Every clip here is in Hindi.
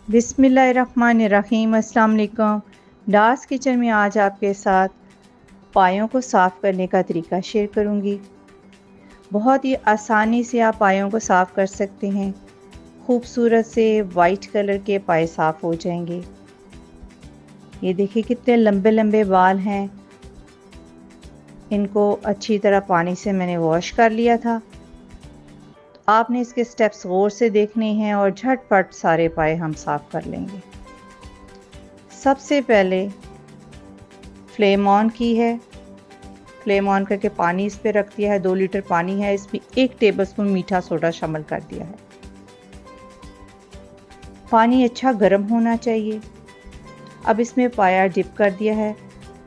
बिस्मिल्लाहिर्रहमानिर्रहीम। अस्सलाम वालेकुम। डार्स किचन में आज आपके साथ पायों को साफ़ करने का तरीका शेयर करूंगी। बहुत ही आसानी से आप पायों को साफ़ कर सकते हैं। खूबसूरत से वाइट कलर के पाए साफ़ हो जाएंगे। ये देखिए कितने लंबे लंबे बाल हैं। इनको अच्छी तरह पानी से मैंने वॉश कर लिया था। आपने इसके स्टेप्स गौर से देखने हैं और झटपट सारे पाए हम साफ़ कर लेंगे। सबसे पहले फ्लेम ऑन की है। फ्लेम ऑन करके पानी इस पे रख दिया है। 2 लीटर पानी है, इसमें 1 टेबलस्पून मीठा सोडा शामिल कर दिया है। पानी अच्छा गर्म होना चाहिए। अब इसमें पाया डिप कर दिया है।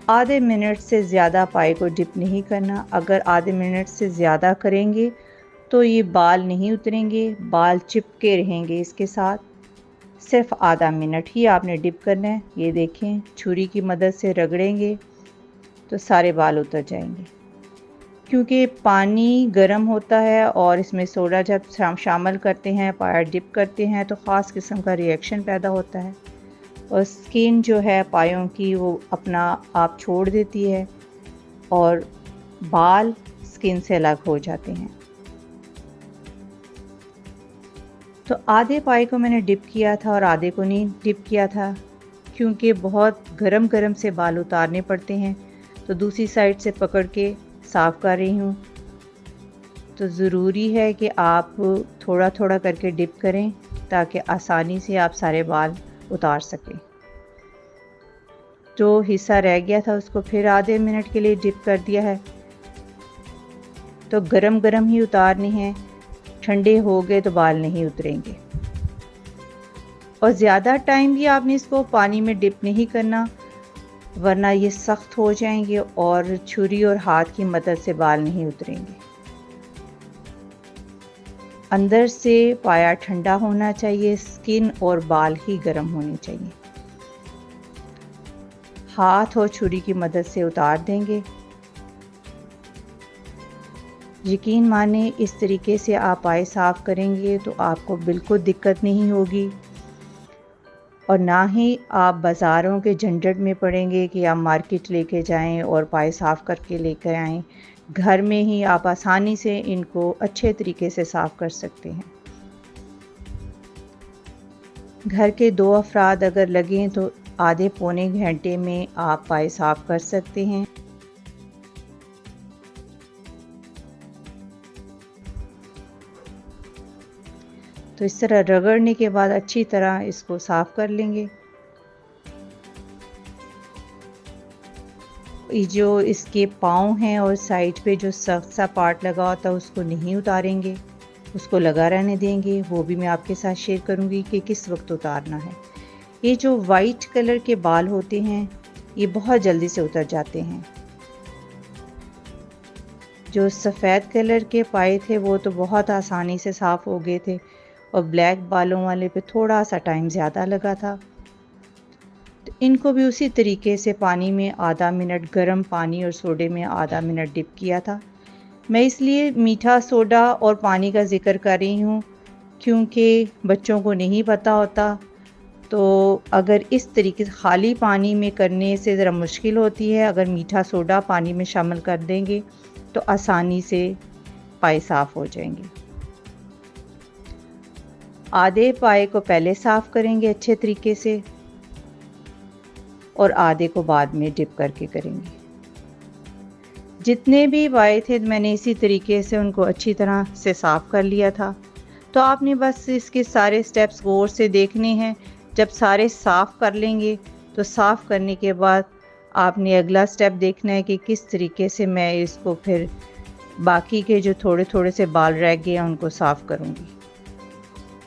आधे मिनट से ज़्यादा पाए को डिप नहीं करना। अगर आधे मिनट से ज़्यादा करेंगे तो ये बाल नहीं उतरेंगे, बाल चिपके रहेंगे इसके साथ। सिर्फ आधा मिनट ही आपने डिप करना है। ये देखें, छुरी की मदद से रगड़ेंगे तो सारे बाल उतर जाएंगे। क्योंकि पानी गर्म होता है और इसमें सोडा जब शामिल करते हैं, पाया डिप करते हैं, तो ख़ास किस्म का रिएक्शन पैदा होता है और स्किन जो है पायों की वो अपना आप छोड़ देती है और बाल स्किन से अलग हो जाते हैं। तो आधे पाए को मैंने डिप किया था और आधे को नहीं डिप किया था, क्योंकि बहुत गरम गरम से बाल उतारने पड़ते हैं। तो दूसरी साइड से पकड़ के साफ़ कर रही हूँ। तो ज़रूरी है कि आप थोड़ा थोड़ा करके डिप करें ताकि आसानी से आप सारे बाल उतार सकें। जो हिस्सा रह गया था उसको फिर आधे मिनट के लिए डिप कर दिया है। तो गरम गरम ही उतारने हैं, ठंडे हो गए तो बाल नहीं उतरेंगे। और ज़्यादा टाइम भी आपने इसको पानी में डिप नहीं करना, वरना ये सख्त हो जाएंगे और छुरी और हाथ की मदद से बाल नहीं उतरेंगे। अंदर से पाया ठंडा होना चाहिए, स्किन और बाल ही गर्म होने चाहिए। हाथ और छुरी की मदद से उतार देंगे। यकीन माने इस तरीके से आप पाए साफ़ करेंगे तो आपको बिल्कुल दिक्कत नहीं होगी और ना ही आप बाज़ारों के झंझट में पड़ेंगे कि आप मार्केट लेके जाएं और पाए साफ़ करके लेकर आएं। घर में ही आप आसानी से इनको अच्छे तरीके से साफ़ कर सकते हैं। घर के 2 अफराद अगर लगें तो आधे पौने घंटे में आप पाए साफ़ कर सकते हैं। तो इस तरह रगड़ने के बाद अच्छी तरह इसको साफ़ कर लेंगे। जो इसके पाँव हैं और साइड पे जो सख्त सा पार्ट लगा होता है उसको नहीं उतारेंगे, उसको लगा रहने देंगे। वो भी मैं आपके साथ शेयर करूंगी कि किस वक्त उतारना है। ये जो वाइट कलर के बाल होते हैं ये बहुत जल्दी से उतर जाते हैं। जो सफ़ेद कलर के पाए थे वो तो बहुत आसानी से साफ़ हो गए थे और ब्लैक बालों वाले पे थोड़ा सा टाइम ज़्यादा लगा था। तो इनको भी उसी तरीके से पानी में आधा मिनट, गर्म पानी और सोडे में आधा मिनट डिप किया था। मैं इसलिए मीठा सोडा और पानी का ज़िक्र कर रही हूँ क्योंकि बच्चों को नहीं पता होता। तो अगर इस तरीके से खाली पानी में करने से ज़रा मुश्किल होती है। अगर मीठा सोडा पानी में शामिल कर देंगे तो आसानी से पाए साफ़ हो जाएंगे। आधे पाए को पहले साफ़ करेंगे अच्छे तरीके से और आधे को बाद में डिप करके करेंगे। जितने भी पाए थे मैंने इसी तरीके से उनको अच्छी तरह से साफ़ कर लिया था। तो आपने बस इसके सारे स्टेप्स गौर से देखने हैं। जब सारे साफ़ कर लेंगे तो साफ़ करने के बाद आपने अगला स्टेप देखना है कि किस तरीके से मैं इसको फिर बाकी के जो थोड़े थोड़े से बाल रह गए हैं उनको साफ़ करूँगी।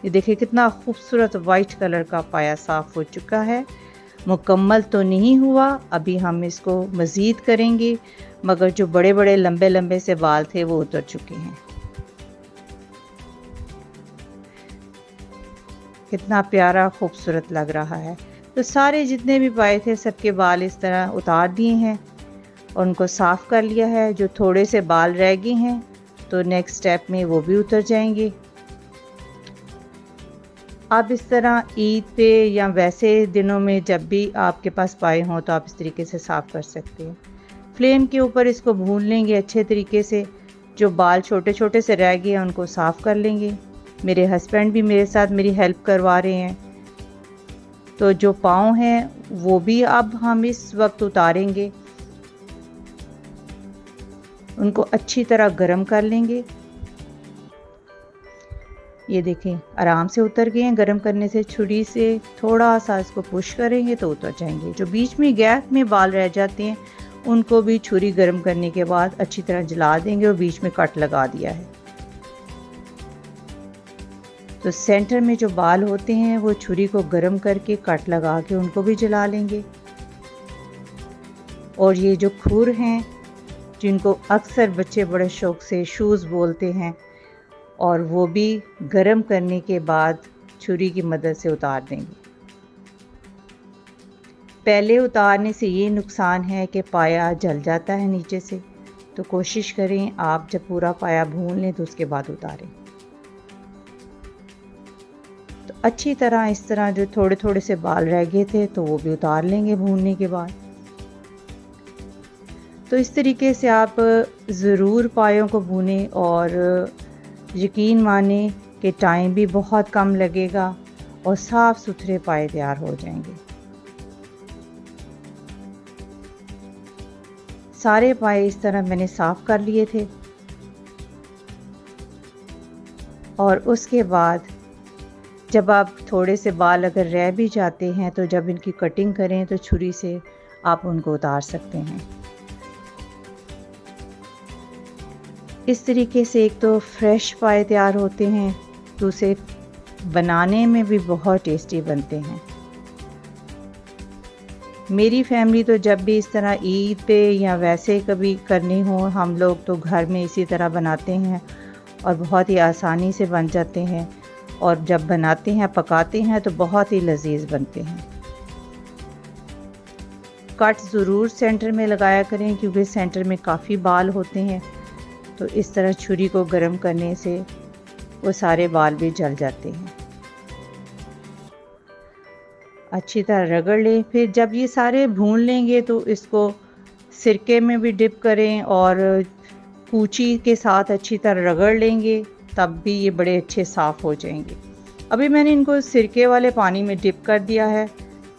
ये देखिए कितना खूबसूरत वाइट कलर का पाया साफ़ हो चुका है। मुकम्मल तो नहीं हुआ, अभी हम इसको मज़ीद करेंगे, मगर जो बड़े बड़े लंबे लंबे से बाल थे वो उतर चुके हैं। कितना प्यारा खूबसूरत लग रहा है। तो सारे जितने भी पाए थे सबके बाल इस तरह उतार दिए हैं और उनको साफ़ कर लिया है। जो थोड़े से बाल रह गए हैं तो नेक्स्ट स्टेप में वो भी उतर जाएंगे। आप इस तरह ईद पे या वैसे दिनों में जब भी आपके पास पाए हों तो आप इस तरीके से साफ़ कर सकते हैं। फ्लेम के ऊपर इसको भून लेंगे अच्छे तरीके से। जो बाल छोटे छोटे से रह गए हैं उनको साफ़ कर लेंगे। मेरे हस्बैंड भी मेरे साथ मेरी हेल्प करवा रहे हैं। तो जो पाँव हैं वो भी अब हम इस वक्त उतारेंगे। उनको अच्छी तरह गर्म कर लेंगे। ये देखें आराम से उतर गए हैं। गर्म करने से छुरी से थोड़ा सा इसको पुश करेंगे तो उतर जाएंगे। जो बीच में गैप में बाल रह जाते हैं उनको भी छुरी गर्म करने के बाद अच्छी तरह जला देंगे और बीच में कट लगा दिया है। तो सेंटर में जो बाल होते हैं वो छुरी को गर्म करके कट लगा के उनको भी जला लेंगे। और ये जो खुर हैं जिनको अक्सर बच्चे बड़े शौक से शूज़ बोलते हैं, और वो भी गर्म करने के बाद छुरी की मदद से उतार देंगे। पहले उतारने से ये नुकसान है कि पाया जल जाता है नीचे से, तो कोशिश करें आप जब पूरा पाया भून लें तो उसके बाद उतारें। तो अच्छी तरह इस तरह जो थोड़े थोड़े से बाल रह गए थे तो वो भी उतार लेंगे भूनने के बाद। तो इस तरीके से आप ज़रूर पायों को भूनें और यकीन माने कि टाइम भी बहुत कम लगेगा और साफ़ सुथरे पाए तैयार हो जाएंगे। सारे पाए इस तरह मैंने साफ़ कर लिए थे। और उसके बाद जब आप थोड़े से बाल अगर रह भी जाते हैं तो जब इनकी कटिंग करें तो छुरी से आप उनको उतार सकते हैं। इस तरीके से एक तो फ्रेश पाए तैयार होते हैं, दूसरे बनाने में भी बहुत टेस्टी बनते हैं। मेरी फैमिली तो जब भी इस तरह ईद पे या वैसे कभी करनी हो हम लोग तो घर में इसी तरह बनाते हैं और बहुत ही आसानी से बन जाते हैं। और जब बनाते हैं पकाते हैं तो बहुत ही लजीज बनते हैं। कट ज़रूर सेंटर में लगाया करें क्योंकि सेंटर में काफ़ी बाल होते हैं, तो इस तरह छुरी को गर्म करने से वो सारे बाल भी जल जाते हैं। अच्छी तरह रगड़ लें। फिर जब ये सारे भून लेंगे तो इसको सिरके में भी डिप करें और कूची के साथ अच्छी तरह रगड़ लेंगे, तब भी ये बड़े अच्छे साफ़ हो जाएंगे। अभी मैंने इनको सिरके वाले पानी में डिप कर दिया है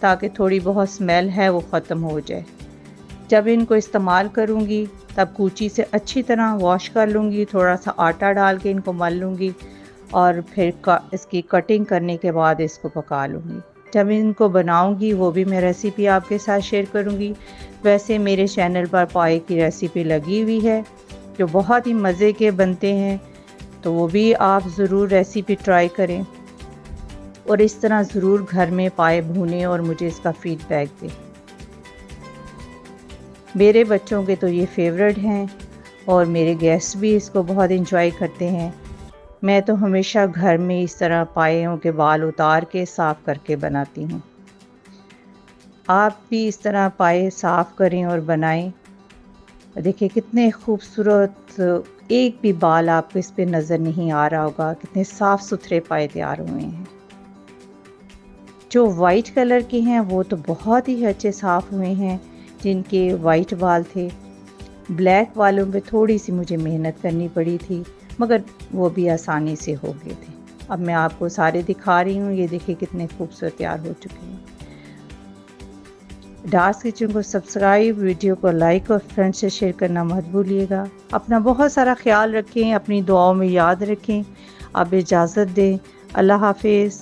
ताकि थोड़ी बहुत स्मेल है वो ख़त्म हो जाए। जब इनको इस्तेमाल करूँगी तब कूची से अच्छी तरह वॉश कर लूँगी, थोड़ा सा आटा डाल के इनको मल लूँगी और फिर इसकी कटिंग करने के बाद इसको पका लूँगी। जब इनको बनाऊँगी वो भी मैं रेसिपी आपके साथ शेयर करूँगी। वैसे मेरे चैनल पर पाए की रेसिपी लगी हुई है जो बहुत ही मज़े के बनते हैं, तो वो भी आप ज़रूर रेसिपी ट्राई करें और इस तरह ज़रूर घर में पाए भूनें और मुझे इसका फ़ीडबैक दें। मेरे बच्चों के तो ये फेवरेट हैं और मेरे गेस्ट भी इसको बहुत इंजॉय करते हैं। मैं तो हमेशा घर में इस तरह पायों के बाल उतार के साफ़ करके बनाती हूँ। आप भी इस तरह पाए साफ़ करें और बनाएं। देखिए कितने खूबसूरत, एक भी बाल आपको इस पे नज़र नहीं आ रहा होगा। कितने साफ़ सुथरे पाए तैयार हुए हैं। जो वाइट कलर के हैं वो तो बहुत ही अच्छे साफ़ हुए हैं जिनके वाइट बाल थे। ब्लैक वालों पे थोड़ी सी मुझे मेहनत करनी पड़ी थी मगर वो भी आसानी से हो गए थे। अब मैं आपको सारे दिखा रही हूँ। ये देखिए कितने खूबसूरत तैयार हो चुके हैं। डार्स किचन को सब्सक्राइब, वीडियो को लाइक और फ्रेंड्स से शेयर करना मत भूलिएगा। अपना बहुत सारा ख्याल रखें, अपनी दुआओं में याद रखें। अब इजाज़त दें। अल्लाह हाफिज़।